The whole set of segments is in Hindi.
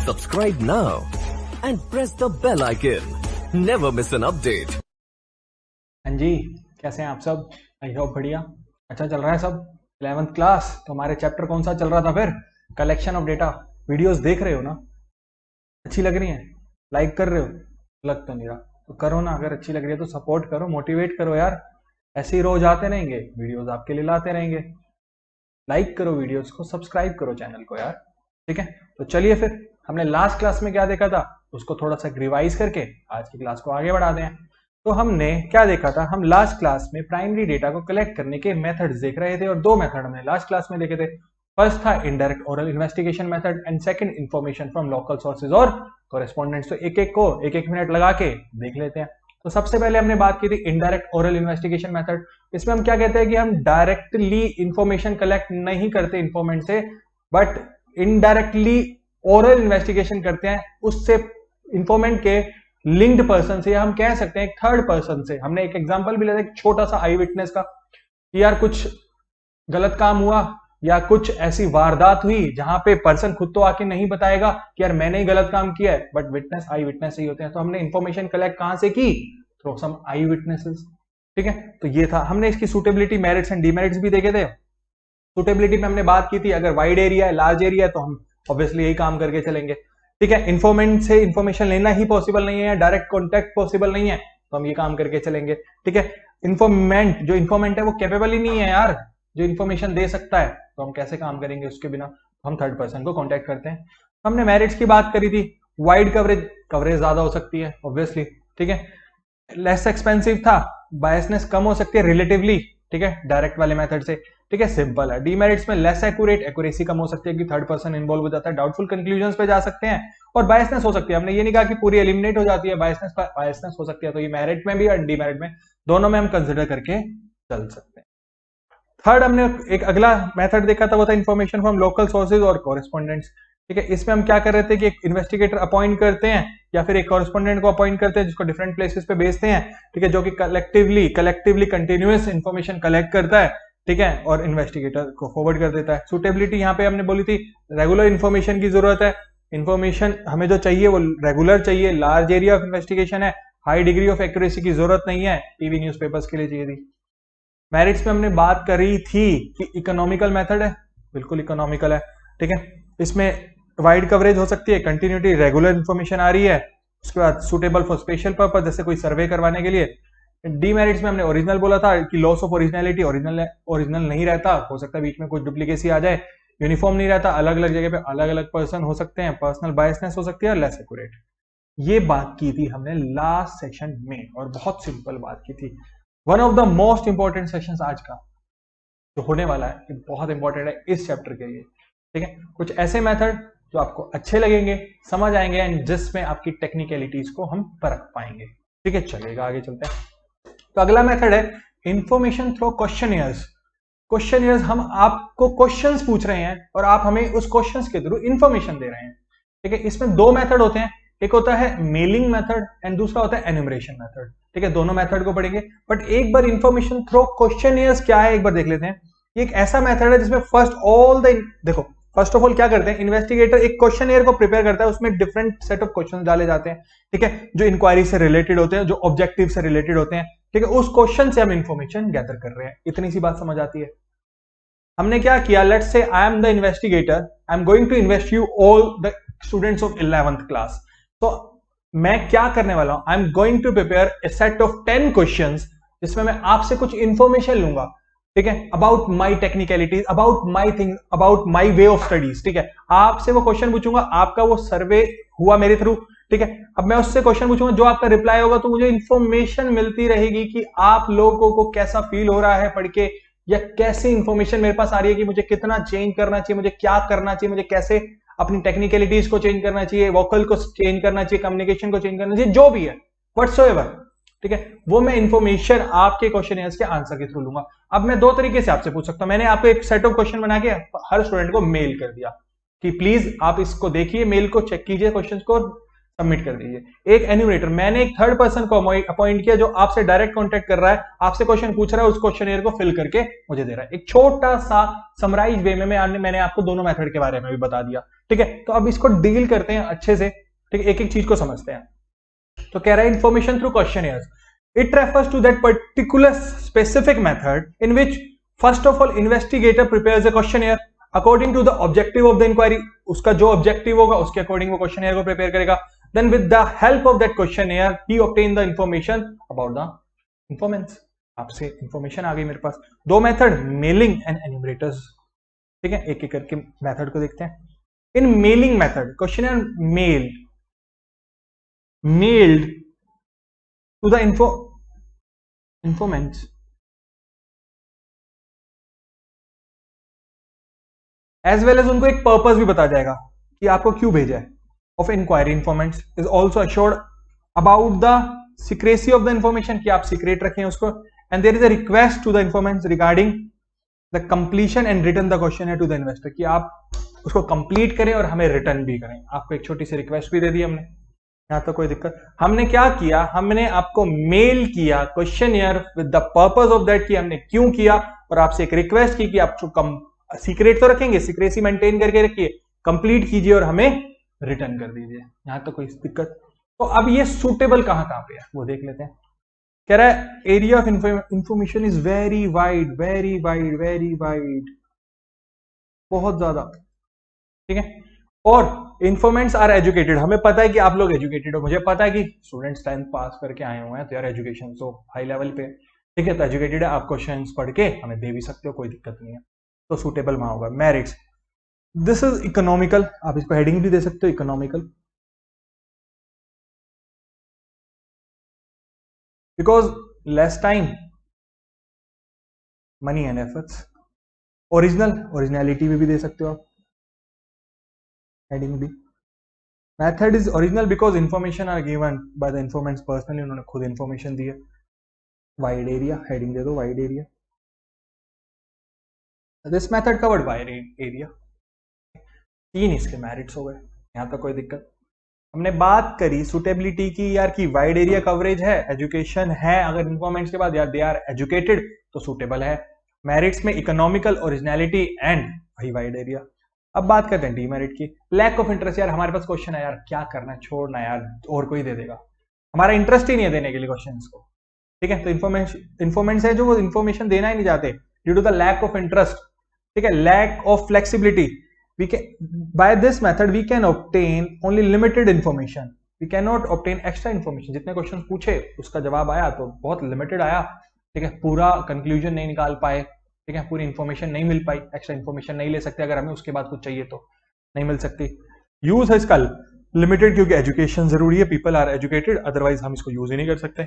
Subscribe now and press the bell icon. Never miss an update. हाँ जी, कैसे हैं आप सब? आई होप बढ़िया। अच्छा चल रहा है सब? 11th क्लास तो हमारे चैप्टर कौन सा चल रहा था फिर? Collection of data. वीडियोस देख रहे हो ना? अच्छी लग रही हैं? लाइक कर रहे हो? लग तो नहीं रहा तो करो ना। अगर अच्छी लग रही है तो सपोर्ट करो, मोटिवेट करो यार। ऐसे ही रोज आते रहेंगे वीडियोस, आपके लिए लाते रहेंगे। लाइक करो वीडियोस को, सब्सक्राइब करो चैनल को यार, ठीक है? तो चलिए फिर, हमने लास्ट क्लास में क्या देखा था उसको थोड़ा सा रिवाइज करके आज की क्लास को आगे बढ़ाते हैं। तो हमने क्या देखा था? हम लास्ट क्लास में प्राइमरी डेटा को कलेक्ट करने के मेथड्स देख रहे थे और दो मेथड हमने लास्ट क्लास में देखे थे। फर्स्ट था indirect oral investigation method and second information from local sources और कॉरेस्पॉन्डेंट्स। तो एक एक मिनट लगा के देख लेते हैं। तो सबसे पहले हमने बात की थी इनडायरेक्ट ओरल इन्वेस्टिगेशन मेथड। इसमें हम क्या कहते हैं कि हम डायरेक्टली इंफॉर्मेशन कलेक्ट नहीं करते इन्फॉर्मेंट से, बट इनडायरेक्टली ओरल इन्वेस्टिगेशन करते हैं उससे इंफॉर्मेंट के लिंक्ड पर्सन से, या हम कह सकते हैं एक थर्ड पर्सन से। हमने एक एग्जांपल भी लिया था एक छोटा सा आई विटनेस का कि यार कुछ गलत काम हुआ या कुछ ऐसी वारदात हुई जहां पे पर्सन खुद तो आके नहीं बताएगा कि यार मैंने ही गलत काम किया है, बट विटनेस आई विटनेस ही होते हैं। तो हमने इंफॉर्मेशन कलेक्ट कहां से की? थ्रू सम आई विटनेसेस, ठीक है? तो ये था। हमने इसकी सुटेबिलिटी, मेरिट्स एंड डिमेरिट्स भी देखे थे। सुटेबिलिटी में हमने बात की थी अगर वाइड एरिया है, लार्ज एरिया है तो हम ऑब्वियसली यही काम करके चलेंगे, ठीक है? इन्फॉर्मेंट से इंफॉर्मेशन लेना ही पॉसिबल नहीं है, डायरेक्ट कॉन्टेक्ट पॉसिबल नहीं है, तो हम ये काम करके चलेंगे, ठीक है? इन्फॉर्मेंट जो इन्फॉर्मेंट है वो कैपेबल ही नहीं है यार जो इन्फॉर्मेशन दे सकता है, तो हम कैसे काम करेंगे उसके बिना? तो हम थर्ड पर्सन को कॉन्टेक्ट करते हैं। हमने मेरिट्स की बात करी थी। वाइड कवरेज, कवरेज ज्यादा हो सकती है ऑब्वियसली, ठीक है? लेस एक्सपेंसिव था, बायसनेस कम हो सकती है रिलेटिवली, ठीक है, डायरेक्ट वाले मेथड से, ठीक है? सिंपल है। डीमेरिट्स में लेस एक्यूरेट, एक्यूरेसी कम हो सकती है कि थर्ड पर्सन इन्वॉल्व हो जाता है, डाउटफुल कंक्लूजन्स पे जा सकते हैं, और बायसनेस हो सकती है। हमने ये नहीं कहा कि पूरी एलिमिनेट हो जाती है, बायसनेस हो सकती है। तो ये मेरिट में भी और डीमेरिट में दोनों में हम कंसिडर करके चल सकते हैं। थर्ड हमने एक अगला मेथड देखा था, वो था इंफॉर्मेशन फ्रॉम लोकल सोर्सेज और कॉरेस्पॉन्डेंट्स, ठीक है? इसमें हम क्या कर रहे थे कि एक इन्वेस्टिगेटर अपॉइंट करते हैं या फिर एक कॉरेस्पॉन्डेंट को अपॉइंट करते हैं जिसको डिफरेंट प्लेसेस पे भेजते हैं, ठीक है? जो कि कलेक्टिवली कंटिन्यूअस इंफॉर्मेशन कलेक्ट करता है, ठीक है, और इन्वेस्टिगेटर को फॉरवर्ड कर देता है। सुटेबिलिटी यहाँ पे हमने बोली थी रेगुलर इंफॉर्मेशन की जरूरत है। इंफॉर्मेशन हमें जो चाहिए वो रेगुलर चाहिए, लार्ज एरिया ऑफ इन्वेस्टिगेशन है, हाई डिग्री ऑफ एक्यूरेसी की जरूरत नहीं है, टीवी न्यूज़पेपर्स के लिए चाहिए थी। मेरिट्स में हमने बात करी थी कि इकोनॉमिकल मेथड है, बिल्कुल इकोनॉमिकल है, ठीक है? इसमें वाइड कवरेज हो सकती है, कंटिन्यूटी, रेगुलर इंफॉर्मेशन आ रही है, उसके बाद सुटेबल फॉर स्पेशल पर्पस जैसे कोई सर्वे करवाने के लिए। डीमेरिट्स में हमने ओरिजिनल बोला था कि लॉस ऑफ ओरिजिनलिटी, ओरिजिनल नहीं रहता, हो सकता है बीच में कुछ डुप्लीकेसी आ जाए, यूनिफॉर्म नहीं रहता, अलग अलग जगह पे अलग अलग पर्सन हो सकते हैं, पर्सनल बायसनेस हो सकती है, और लेस एक्यूरेट। ये बात की थी हमने लास्ट सेक्शन में, और बहुत सिंपल बात की थी। One of the most important sections आज का जो होने वाला है, ये बहुत इंपॉर्टेंट है इस चैप्टर के लिए, ठीक है? कुछ ऐसे मेथड जो आपको अच्छे लगेंगे, समझ आएंगे, एंड जिसमें आपकी टेक्निकलिटीज को हम परख पाएंगे, ठीक है? चलेगा, आगे चलते हैं। तो अगला मेथड है इंफॉर्मेशन थ्रू क्वेश्चनियर्स। क्वेश्चनियर्स, हम आपको क्वेश्चंस पूछ रहे हैं और आप हमें उस क्वेश्चंस के थ्रू इंफॉर्मेशन दे रहे हैं, ठीक है? इसमें दो मेथड होते हैं, एक होता है मेलिंग मेथड एंड दूसरा होता है एन्यूमरेशन मेथड, ठीक है? दोनों मेथड को पढ़ेंगे, बट एक बार इंफॉर्मेशन थ्रू क्वेश्चनियर्स क्या है एक बार देख लेते हैं। ये एक ऐसा मेथड है जिसमें फर्स्ट ऑफ ऑल क्या करते हैं, इन्वेस्टिगेटर एक क्वेश्चनियर को प्रिपेयर करता है, उसमें डिफरेंट सेट ऑफ क्वेश्चन डाले जाते हैं, ठीक है? जो इंक्वायरी से रिलेटेड होते हैं, जो ऑब्जेक्टिव से रिलेटेड होते हैं, ठीक है? उस क्वेश्चन से हम इंफॉर्मेशन गैदर कर रहे हैं। इतनी सी बात समझ आती है। हमने क्या किया, let's say I am the investigator, I am going to investigate all the students of 11th class. तो मैं क्या करने वाला हूं, I am going to prepare a set of 10 questions जिसमें मैं आपसे कुछ इंफॉर्मेशन लूंगा, ठीक है? About my technicalities, about my thing, about my way of studies, ठीक है? आपसे वो क्वेश्चन पूछूंगा, आपका वो सर्वे हुआ मेरे थ्रू, ठीक है? अब मैं उससे क्वेश्चन पूछूंगा, जो आपका रिप्लाई होगा तो मुझे इंफॉर्मेशन मिलती रहेगी कि आप लोगों को कैसा फील हो रहा है पढ़ के, या कैसी इंफॉर्मेशन मेरे पास आ रही है कि मुझे कितना चेंज करना चाहिए, मुझे क्या करना चाहिए, मुझे कैसे अपनी टेक्निकलिटीज को चेंज करना चाहिए, वोकल को चेंज करना चाहिए, कम्युनिकेशन को चेंज करना चाहिए, जो भी है व्हाटसोएवर, ठीक है? वो मैं इंफॉर्मेशन आपके क्वेश्चनियर्स के आंसर के थ्रू लूंगा। अब मैं दो तरीके से आपसे पूछ सकता हूं। मैंने आपको एक सेट ऑफ क्वेश्चन बना के हर स्टूडेंट को मेल कर दिया कि प्लीज आप इसको देखिए, मेल को चेक कीजिए, क्वेश्चंस को सबमिट कर दीजिए। एक एन्यूमरेटर, मैंने एक थर्ड पर्सन को अपॉइंट किया जो आपसे डायरेक्ट कांटेक्ट कर रहा है, आपसे क्वेश्चन पूछ रहा है, उस क्वेश्चनियर को फिल करके मुझे दे रहा है। एक छोटा सा समराइज वे में मैंने आपको दोनों मेथड के बारे में भी बता दिया ठीक है, तो अब इसको डील करते हैं अच्छे से, ठीक है, एक एक चीज को समझते हैं। तो कह रहा है information through questionnaires, it refers to that particular specific method in which first of all investigator prepares a questionnaire according to the objective of the inquiry, उसका जो ऑब्जेक्टिव होगा उसके अकॉर्डिंग वो क्वेश्चनियर को प्रिपेयर करेगा। Then with the help of that questionnaire he obtain the information about the informants. आपसे इंफॉर्मेशन आ गई मेरे पास। दो मेथड, मेलिंग एंड एन्यूमरेटर्स, ठीक है, एक एक करके मेथड को देखते हैं। In mailing method questionnaire mailed to the informants as well as उनको एक पर्पस भी बता जाएगा कि आपको क्यों भेजा है। Of inquiry informants is also assured about the secrecy of the information, कि आप सीक्रेट रखें उसको। And there is a request to the informants regarding the completion and return the question to the investor, कि आप उसको कंप्लीट करें और हमें रिटर्न भी करें। आपको एक छोटी सी रिक्वेस्ट भी दे दी हमने, यहां तक कोई दिक्कत। हमने क्या किया, हमने आपको मेल किया questionnaire with the purpose of that, कि हमने क्यों किया, और आपसे एक रिक्वेस्ट की कि आप सीक्रेट तो रखेंगे, सीक्रेसी मेंटेन करके रखिए, कंप्लीट कीजिए और हमें रिटर्न कर दीजिए। यहां तक कोई दिक्कत। तो अब ये सूटेबल कहां कहां पे है वो देख लेते हैं। कह रहा है area of information is very wide, very wide, very wide, बहुत ज्यादा, ठीक है। और इन्फॉर्मेंट्स आर एजुकेटेड, हमें पता है कि आप लोग एजुकेटेड हो, मुझे पता है कि स्टूडेंट्स 10th पास करके आए हुए हैं, तो यार एजुकेशन तो हाई लेवल पे, ठीक है, तो एजुकेटेड है, आप क्वेश्चंस पढ़ के हमें दे भी सकते हो, कोई दिक्कत नहीं है, तो सूटेबल वहां होगा। मेरिट्स, दिस इज इकोनॉमिकल, आप इसको हेडिंग भी दे सकते हो economical, because less time, money and efforts. Original, originality भी दे सकते हो आप, हेडिंग भी। Method is original because information are given by the informants personally, उन्होंने खुद इंफॉर्मेशन दी है। वाइड एरिया, हेडिंग दे दो wide area, this method covered wide area. 3 इसके मेरिट्स हो गए, यहां तक कोई दिक्कत। हमने बात करी सुटेबिलिटी की यार, की वाइड एरिया कवरेज है, एजुकेशन है, अगर इन्फॉर्मेंट्स के बाद यार दे आर एजुकेटेड तो सूटेबल है। मेरिट्स में इकोनॉमिकल, ओरिजिनलिटी एंड वही वाइड एरिया। अब बात करते हैं डीमेरिट की। लैक ऑफ इंटरेस्ट, यार हमारे पास क्वेश्चन है यार, क्या करना है, छोड़ना यार, और कोई दे देगा, हमारा इंटरेस्ट ही नहीं है देने के लिए क्वेश्चन को, ठीक है। तो इन्फॉर्मेंट्स है जो वो इन्फॉर्मेशन देना ही नहीं चाहते due to the lack of interest, ठीक है, lack of flexibility. we can, by this method we can obtain only limited information, we cannot obtain extra information। जितने क्वेश्चन पूछे उसका जवाब आया तो बहुत लिमिटेड आया, ठीक है, पूरा कंक्लूजन नहीं निकाल पाए, ठीक है, पूरी इंफॉर्मेशन नहीं मिल पाई, एक्स्ट्रा इंफॉर्मेशन नहीं ले सकते, अगर हमें उसके बाद कुछ चाहिए तो नहीं मिल सकती। यूज है इसका लिमिटेड, क्योंकि एजुकेशन जरूरी है, पीपल आर एजुकेटेड, अदरवाइज हम इसको यूज ही नहीं कर सकते।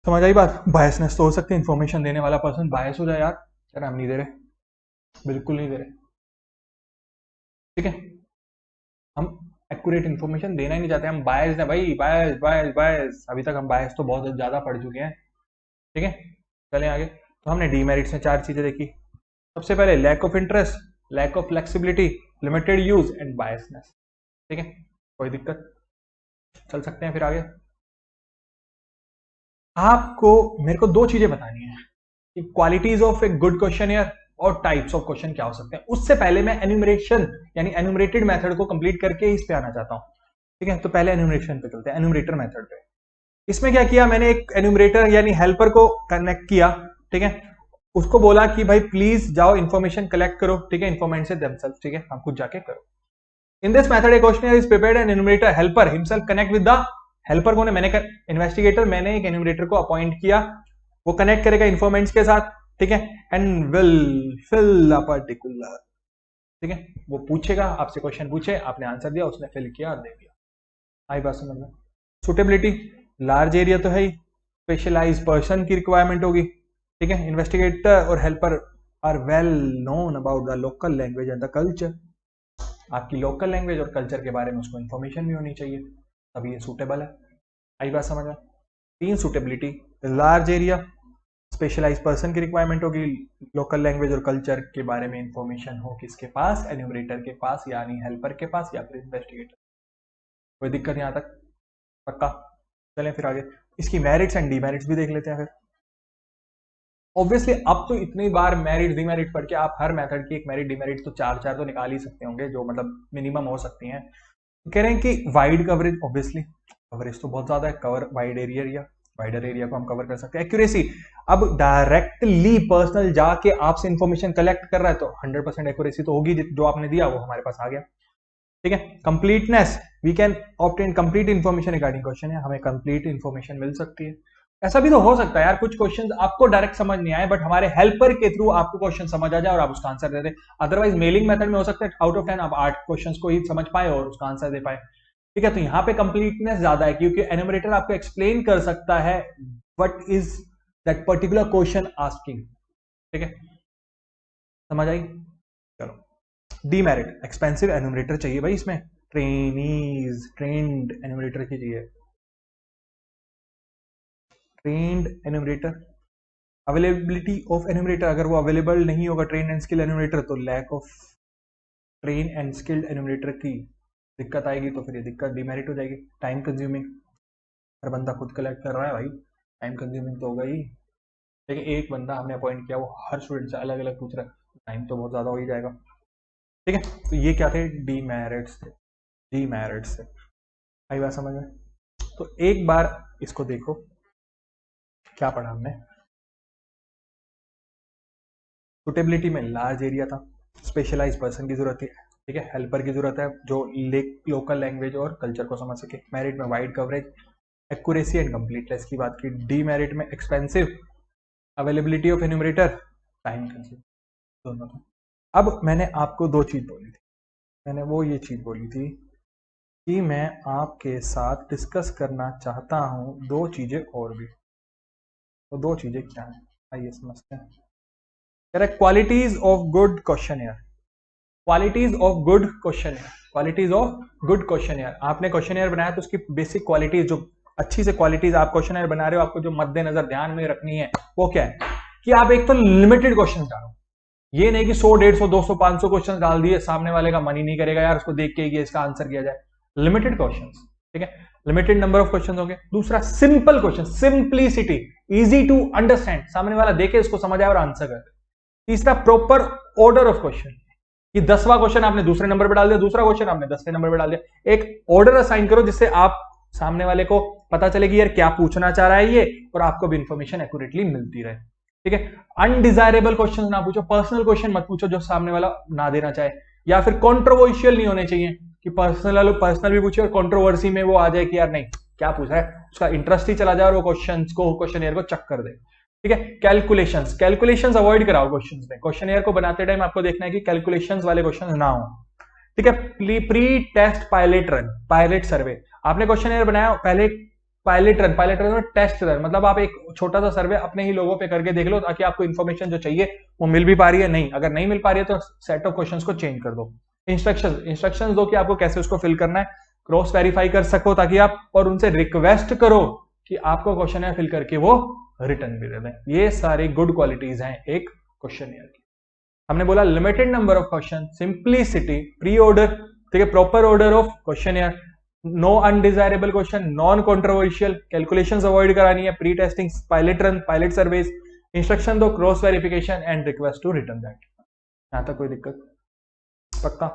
समझ आई बात। बायसनेस तो हो सकती है, इंफॉर्मेशन देने वाला पर्सन बायस हो जाए, यार हम नहीं दे रहे, बिल्कुल नहीं दे रहे, ठीक है, हम एक्यूरेट इंफॉर्मेशन देना ही नहीं चाहते, हम बायस हैं भाई, बायस बायस बायस, अभी तक हम बायस तो बहुत ज्यादा पढ़ चुके हैं, ठीक है। चलें आगे। तो हमने डीमेरिट्स में 4 चीजें देखी। सबसे पहले lack of interest, lack of flexibility, limited use and biasness, ठीक है, कोई दिक्कत, चल सकते हैं फिर आगे। आपको मेरे को 2 चीजें बतानी है कि qualities of a good questionnaire और टाइप्स ऑफ क्वेश्चन क्या हो सकते हैं। उससे पहले मैं एन्यूमरेशन यानी एन्यूमरेटेड मेथड को कंप्लीट करके इस पे आना चाहता हूं, ठीक है। तो पहले एन्यूमरेशन पे चलते हैं, एन्यूमरेटर मेथड पे। इसमें क्या किया मैंने, एक एन्यूमरेटर यानी हेल्पर को कनेक्ट किया, ठीक है, उसको बोला कि भाई प्लीज जाओ इन्फॉर्मेशन कलेक्ट करो, ठीक है, इन्फॉर्मेंट से देमसेल्फ, ठीक है, हम खुद जाके करो। In this method A questionnaire is prepared and enumerator helper himself connect with the helper को, मैंने इन्वेस्टिगेटर, मैंने एक एन्यूमरेटर को अपॉइंट किया, वो कनेक्ट करेगा इन्फॉर्मेंट्स के साथ, ठीक है, and will fill a particular, ठीक है, वो पूछेगा आपसे, क्वेश्चन पूछे, आपने आंसर दिया, उसने फिल किया और दे दिया। आई बात समझ में। सुटेबिलिटी, लार्ज एरिया तो है ही, स्पेशलाइज पर्सन की रिक्वायरमेंट होगी, ठीक है, इन्वेस्टिगेटर और helper are well known about the local language and the culture, आपकी लोकल लैंग्वेज और कल्चर के बारे में उसको इन्फॉर्मेशन भी होनी चाहिए, तभी ये सूटेबल है। आई बात समझ में। 3 suitability, large area, specialise person की रिक्वायरमेंट होगी, लोकल लैंग्वेज और कल्चर के बारे में इंफॉर्मेशन हो किसके पास, एन्यूमरेटर के पास यानी हेल्पर के पास या फिर इन्वेस्टिगेटर। कोई दिक्कत यहां तक, पक्का। चलें फिर आगे, इसकी मेरिट्स एंड डीमेरिट्स भी देख लेते हैं फिर। ऑब्वियसली अब तो इतनी बार मेरिट डिमेरिट पढ़ के आप हर मेथड की एक मेरिट डिमेरिट तो चार तो निकाल ही सकते होंगे, जो मतलब मिनिमम हो सकती हैं। कह रहे हैं कि वाइड कवरेज, ऑब्वियसली कवरेज तो बहुत ज्यादा है, cover wide area, wider area को हम कवर कर सकते हैं। एक्यूरेसी, अब डायरेक्टली पर्सनल जाके आपसे इंफॉर्मेशन कलेक्ट कर रहा है तो 100% एक्यूरेसी तो होगी, जो आपने दिया वो हमारे पास आ गया, ठीक है। Completeness, we can obtain complete information regarding question है, हमें कंप्लीट इन्फॉर्मेशन मिल सकती है। ऐसा भी तो हो सकता है यार, कुछ क्वेश्चन आपको डायरेक्ट समझ नहीं आए बट हमारे हेल्पर के थ्रू आपको क्वेश्चन समझ आ जाए और आप उसका आंसर दे दे। अदरवाइज मेलिंग मेथड में हो सकता है आउट ऑफ 10 आप 8 क्वेश्चंस को ही समझ पाए और उसका आंसर दे पाए, ठीक है। तो यहाँ पे कंप्लीटनेस ज्यादा है क्योंकि एनुमरेटर आपको एक्सप्लेन कर सकता है what is that particular question asking, ठीक है, समझ आई। चलो डीमेरिट, एक्सपेंसिव एनुमरेटर चाहिए भाई, इसमें ट्रेनीज ट्रेंड एनुमरेटर की चाहिए, ट्रेंड एनुमरेटर। अवेलेबिलिटी ऑफ एनुमरेटर, अगर वो अवेलेबल नहीं होगा ट्रेन एंड स्किल एनुमरेटर तो lack of train and skilled enumerator की दिक्कत आएगी, तो फिर ये दिक्कत डीमेरिट हो जाएगी। टाइम कंज्यूमिंग, हर बंदा खुद कलेक्ट कर रहा है भाई, टाइम कंज्यूमिंग तो होगा ही, लेकिन एक बंदा हमने अपॉइंट किया वो हर स्टूडेंट से अलग अलग पूछ रहा है, टाइम तो बहुत ज्यादा हो ही जाएगा, ठीक है। तो ये क्या थे, डीमेरिट्स थे, डीमेरिट्स थे, आई बात समझ में। तो एक बार इसको देखो क्या पढ़ा हमने। सुटेबिलिटी में लार्ज एरिया था, स्पेशलाइज पर्सन की जरूरत थी, ठीक है, हेल्पर की जरूरत है जो लोकल लैंग्वेज और कल्चर को समझ सके। मेरिट में wide coverage, accuracy and completeness की बात की। डीमेरिट में expensive, availability of enumerator, time consume, दोनों था। अब मैंने आपको दो चीज बोली थी, मैंने वो ये चीज बोली थी कि मैं आपके साथ डिस्कस करना चाहता हूं दो चीजें और भी। तो दो चीजें क्या है, आइए समझते हैं। कह रहा है qualities of good questionnaire, qualities of good questionnaire, qualities of good questionnaire. आपने क्वेश्चनियर बनाया तो उसकी बेसिक क्वालिटीज, जो अच्छी से क्वालिटीज आप क्वेश्चनियर बना रहे हो, आपको जो मद्देनजर ध्यान में रखनी है वो क्या है कि आप एक तो लिमिटेड क्वेश्चन डालो, ये नहीं कि 100 150 200 500 क्वेश्चन डाल दिए, सामने वाले का मन ही नहीं करेगा यार उसको देख के इसका आंसर किया जाए। लिमिटेड क्वेश्चन, ठीक है, लिमिटेड नंबर ऑफ क्वेश्चन होंगे। दूसरा simple question, simplicity, easy to understand, सामने वाला देखे इसको समझ आए और आंसर करे। तीसरा प्रॉपर ऑर्डर ऑफ क्वेश्चन, कि 10वां क्वेश्चन आपने दूसरे नंबर पे डाल दिया, दूसरा क्वेश्चन आपने 10वें नंबर पे डाल दिया। एक ऑर्डर असाइन करो जिससे आप सामने वाले को पता चले कि यार क्या पूछना चाह रहा है ये, और आपको भी इंफॉर्मेशन एक्यूरेटली मिलती रहे, ठीक है। अनडिजायरेबल क्वेश्चन ना पूछो, पर्सनल क्वेश्चन मत पूछो जो सामने वाला ना देना चाहे, या फिर कंट्रोवर्शियल नहीं होने चाहिए कि पर्सनल भी पूछे और कंट्रोवर्सी में वो आ जाए कि यार नहीं क्या पूछ रहा है, उसका इंटरेस्ट ही चला जाए और वो क्वेश्चनियर को चक कर दे, ठीक है। कैलकुलेशंस, कैलकुलेशंस अवॉइड कराओ क्वेश्चंस में, क्वेश्चनियर को बनाते टाइम आपको देखना है कि कैलकुलेशंस वाले क्वेश्चन ना हो, ठीक है। Pre test pilot run, pilot survey, आपने क्वेश्चनियर बनाया पहले पायलट रन में टेस्ट रन, मतलब आप एक छोटा सा सर्वे अपने ही लोगों पे करके देख लो ताकि आपको इन्फॉर्मेशन जो चाहिए वो मिल भी पा रही है, नहीं अगर नहीं मिल पा रही है तो सेट ऑफ क्वेश्चंस को चेंज कर दो। इंस्ट्रक्शंस दो कि आपको कैसे उसको फिल करना है, क्रॉस वेरीफाई कर सको ताकि आप, और उनसे रिक्वेस्ट करो कि आपको क्वेश्चनियर फिल करके वो रिटर्न भी दे दें। ये सारी गुड क्वालिटीज हैं एक क्वेश्चनियर की। हमने बोला limited number of question, simplicity, pre order, ठीक है, proper order of questionnaire, no undesirable question, non controversial, calculations avoid करानी है, pre testing, pilot run, pilot surveys, instruction दो, cross verification and request to return that. यहां तक कोई दिक्कत? पक्का?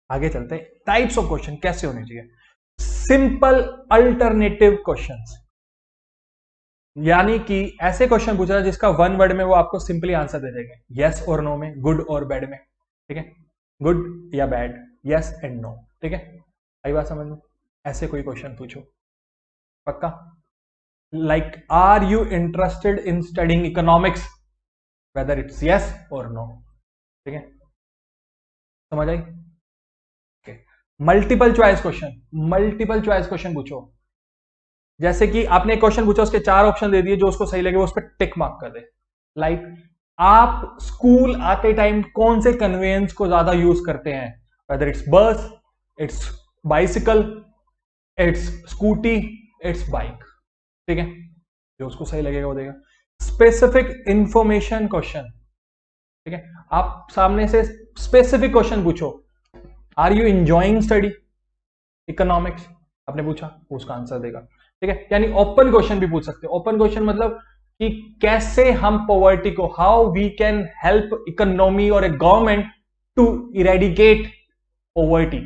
आगे चलते हैं। टाइप्स ऑफ क्वेश्चन कैसे होने चाहिए। सिंपल अल्टरनेटिव क्वेश्चंस, यानी कि ऐसे क्वेश्चन पूछा जिसका वन वर्ड में वो आपको सिंपली आंसर दे देंगे, यस और नो में, गुड और बैड में, ठीक है, गुड या बैड, यस एंड नो, ठीक है, आई बात समझ में। ऐसे कोई क्वेश्चन पूछो, पक्का। Like are you interested in studying economics, whether it's yes और नो, ठीक है, समझ आई। Multiple choice question, multiple choice question पूछो, जैसे कि आपने एक क्वेश्चन पूछा उसके 4 ऑप्शन दे दिए, जो उसको सही लगे वो उस पर टिक मार्क कर दे। लाइक आप स्कूल आते टाइम कौन से कन्वेंस को ज्यादा यूज करते हैं, वेदर इट्स बस, it's bicycle, it's scooty, it's bike, ठीक है, जो उसको सही लगेगा वो देगा। स्पेसिफिक इंफॉर्मेशन क्वेश्चन, ठीक है, आप सामने से स्पेसिफिक क्वेश्चन पूछो, are you enjoying study economics, आपने पूछा उसका आंसर देगा, ठीक है। यानी ओपन क्वेश्चन भी पूछ सकते हो। ओपन क्वेश्चन मतलब कि कैसे हम पॉवर्टी को, how we can help economy और a government to eradicate poverty,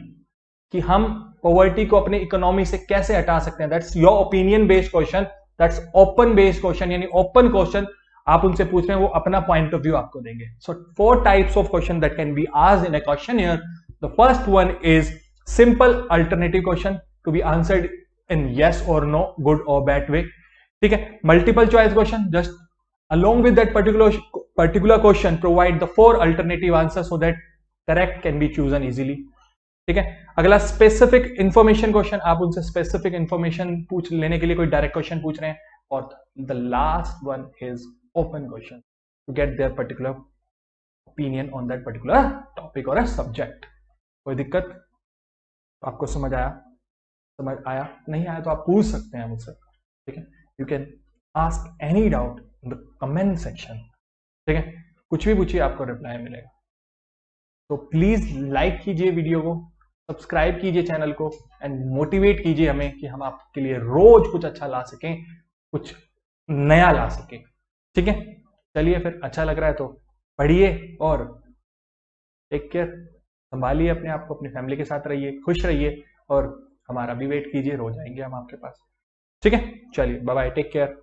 कि हम पॉवर्टी को अपने इकोनॉमी से कैसे हटा सकते हैं। That's your opinion based question, that's open based question, यानी ओपन क्वेश्चन आप उनसे पूछ रहे हैं, वो अपना पॉइंट ऑफ व्यू आपको देंगे। So 4 types of question that can be asked in a question here. The first one is simple alternative question to be answered in yes or no, good or bad way, ठीक है। Multiple choice question, just along with that particular question provide the 4 alternative answers so that correct can be chosen easily, ठीक है। अगला स्पेसिफिक इंफॉर्मेशन क्वेश्चन, आप उनसे स्पेसिफिक इंफॉर्मेशन पूछ लेने के लिए कोई डायरेक्ट क्वेश्चन पूछ रहे हैं। और the last one is open question to get their particular opinion on that particular topic और सब्जेक्ट। कोई दिक्कत? आपको समझ आया नहीं आया तो आप पूछ सकते हैं मुझसे, ठीक है। You can ask any doubt in the comment section, ठीक है। कुछ भी पूछिए, आपको रिप्लाई मिलेगा। तो प्लीज लाइक कीजिए वीडियो को, सब्सक्राइब कीजिए चैनल को एंड मोटिवेट कीजिए हमें कि हम आपके लिए रोज कुछ अच्छा ला सकें, कुछ नया ला सकें, ठीक है। चलिए फिर, अच्छा लग रहा है तो पढ़िए और टेक केयर, संभालिए अपने आप को, अपनी फैमिली के साथ रहिए, खुश रहिए और हमारा भी वेट कीजिए, रोज आएंगे हम आपके पास, ठीक है। चलिए बाय बाय, टेक केयर।